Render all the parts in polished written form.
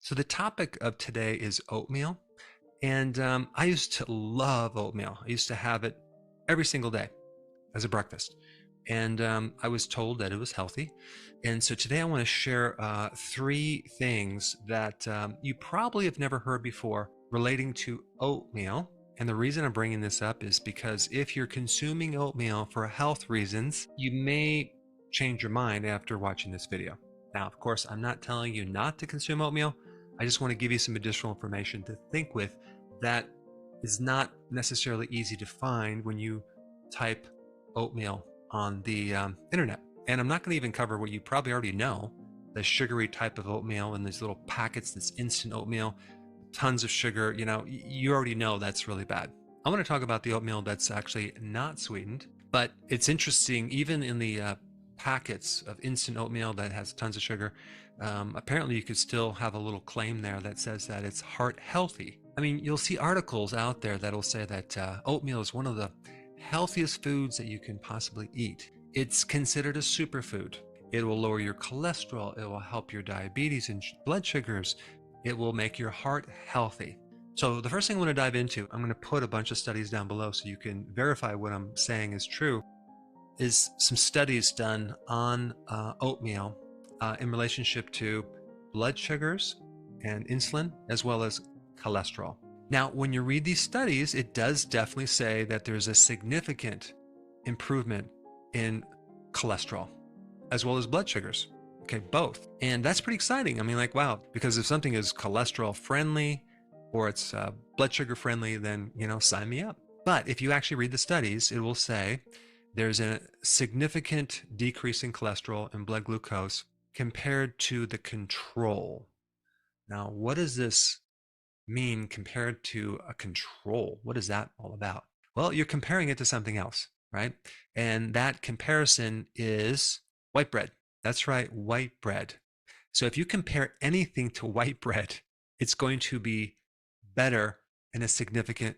So the topic of today is oatmeal, and I used to love oatmeal. I used to have it every single day as a breakfast, and I was told that it was healthy. And so today I want to share three things that you probably have never heard before relating to oatmeal. And the reason I'm bringing this up is because if you're consuming oatmeal for health reasons, you may change your mind after watching this video. Now, of course, I'm not telling you not to consume oatmeal. I just want to give you some additional information to think with that is not necessarily easy to find when you type oatmeal on the internet. And I'm not going to even cover what you probably already know, the sugary type of oatmeal in these little packets, this instant oatmeal, tons of sugar. You already know that's really bad. I want to talk about the oatmeal that's actually not sweetened, but it's interesting, even in the packets of instant oatmeal that has tons of sugar, apparently you could still have a little claim there that says that it's heart healthy. I mean, you'll see articles out there that'll say that oatmeal is one of the healthiest foods that you can possibly eat. It's considered a superfood. It will lower your cholesterol. It will help your diabetes and blood sugars. It will make your heart healthy. So the first thing I want to dive into, I'm going to put a bunch of studies down below so you can verify what I'm saying is true, is some studies done on oatmeal in relationship to blood sugars and insulin, as well as cholesterol. Now, when you read these studies, it does definitely say that there's a significant improvement in cholesterol, as well as blood sugars. Okay, both. And that's pretty exciting. I mean, like, wow, because if something is cholesterol friendly or it's blood sugar friendly, then, sign me up. But if you actually read the studies, it will say there's a significant decrease in cholesterol and blood glucose compared to the control. Now, what does this mean compared to a control? What is that all about? Well, you're comparing it to something else, right? And that comparison is white bread. That's right, white bread. So if you compare anything to white bread, it's going to be better in a significant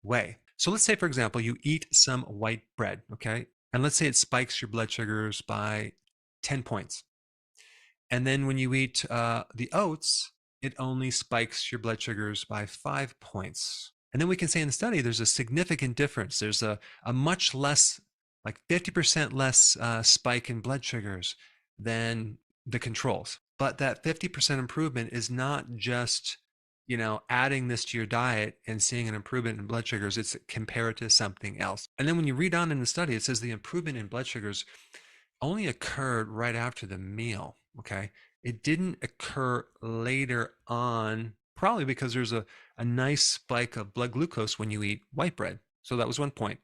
way. So let's say, for example, you eat some white bread, okay? And let's say it spikes your blood sugars by 10 points. And then when you eat the oats, it only spikes your blood sugars by 5 points. And then we can say in the study, there's a significant difference. There's a much less, like 50% less spike in blood sugars than the controls. But that 50% improvement is not just, adding this to your diet and seeing an improvement in blood sugars. It's compared to something else. And then when you read on in the study, it says the improvement in blood sugars only occurred right after the meal. Okay. It didn't occur later on, probably because there's a nice spike of blood glucose when you eat white bread. So that was one point.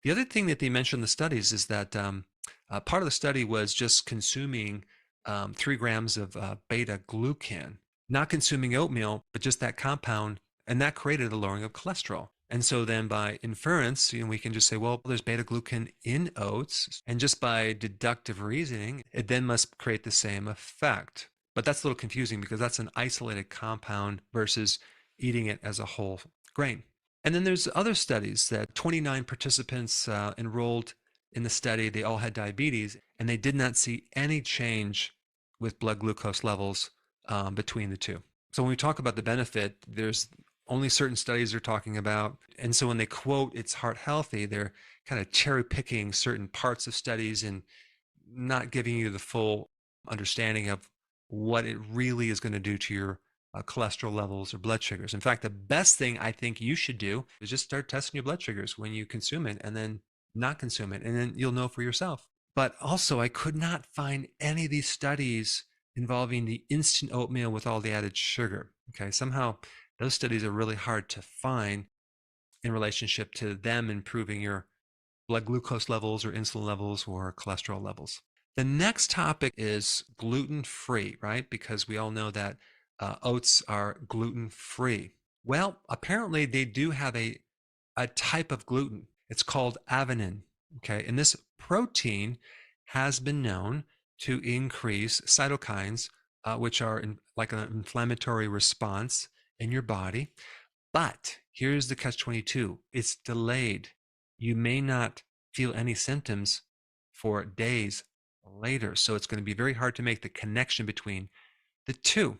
The other thing that they mentioned in the studies is that part of the study was just consuming 3 grams of beta glucan, not consuming oatmeal, but just that compound, and that created a lowering of cholesterol. And so then by inference, we can just say, well, there's beta glucan in oats, and just by deductive reasoning, it then must create the same effect. But that's a little confusing because that's an isolated compound versus eating it as a whole grain. And then there's other studies that 29 participants enrolled in the study. They all had diabetes, and they did not see any change with blood glucose levels between the two. So when we talk about the benefit, there's only certain studies they're talking about. And so when they quote it's heart healthy, they're kind of cherry picking certain parts of studies and not giving you the full understanding of what it really is going to do to your cholesterol levels or blood sugars. In fact, the best thing I think you should do is just start testing your blood sugars when you consume it and then not consume it. And then you'll know for yourself. But also, I could not find any of these studies involving the instant oatmeal with all the added sugar. Okay, somehow those studies are really hard to find in relationship to them improving your blood glucose levels or insulin levels or cholesterol levels. The next topic is gluten-free, right? Because we all know that oats are gluten-free. Well, apparently they do have a type of gluten. It's called avenin, okay? And this protein has been known to increase cytokines, which are like an inflammatory response in your body. But here's the catch-22. It's delayed. You may not feel any symptoms for days later. So it's going to be very hard to make the connection between the two.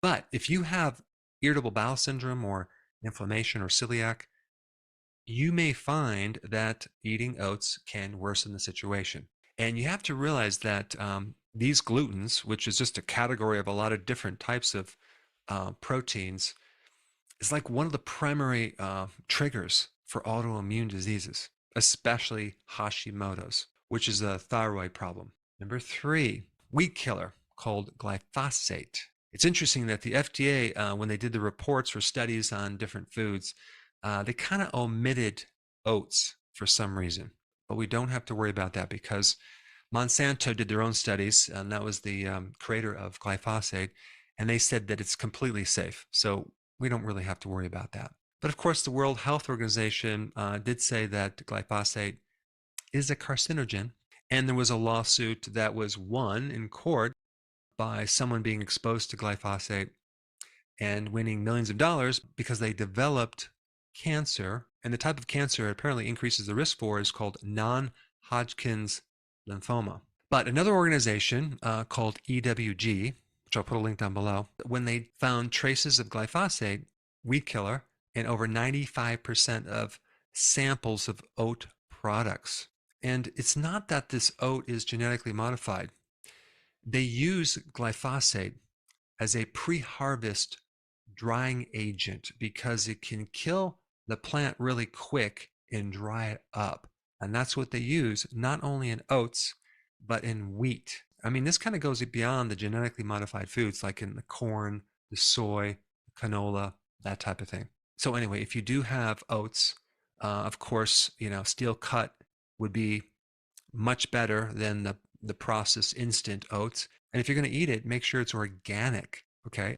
But if you have irritable bowel syndrome or inflammation or celiac, you may find that eating oats can worsen the situation. And you have to realize that these glutens, which is just a category of a lot of different types of proteins, is like one of the primary triggers for autoimmune diseases, especially Hashimoto's, which is a thyroid problem. Number 3, weed killer called glyphosate. It's interesting that the FDA, when they did the reports for studies on different foods, they kind of omitted oats for some reason. But we don't have to worry about that because Monsanto did their own studies, and that was the creator of glyphosate, and they said that it's completely safe. So we don't really have to worry about that. But of course, the World Health Organization did say that glyphosate is a carcinogen, and there was a lawsuit that was won in court by someone being exposed to glyphosate and winning millions of dollars because they developed cancer, and the type of cancer it apparently increases the risk for is called non-Hodgkin's lymphoma. But another organization called EWG, which I'll put a link down below, when they found traces of glyphosate, weed killer, in over 95% of samples of oat products. And it's not that this oat is genetically modified. They use glyphosate as a pre-harvest drying agent because it can kill the plant really quick and dry it up. And that's what they use, not only in oats, but in wheat. I mean, this kind of goes beyond the genetically modified foods like in the corn, the soy, canola, that type of thing. So anyway, if you do have oats, of course, steel cut would be much better than the processed instant oats. And if you're going to eat it, make sure it's organic. Okay.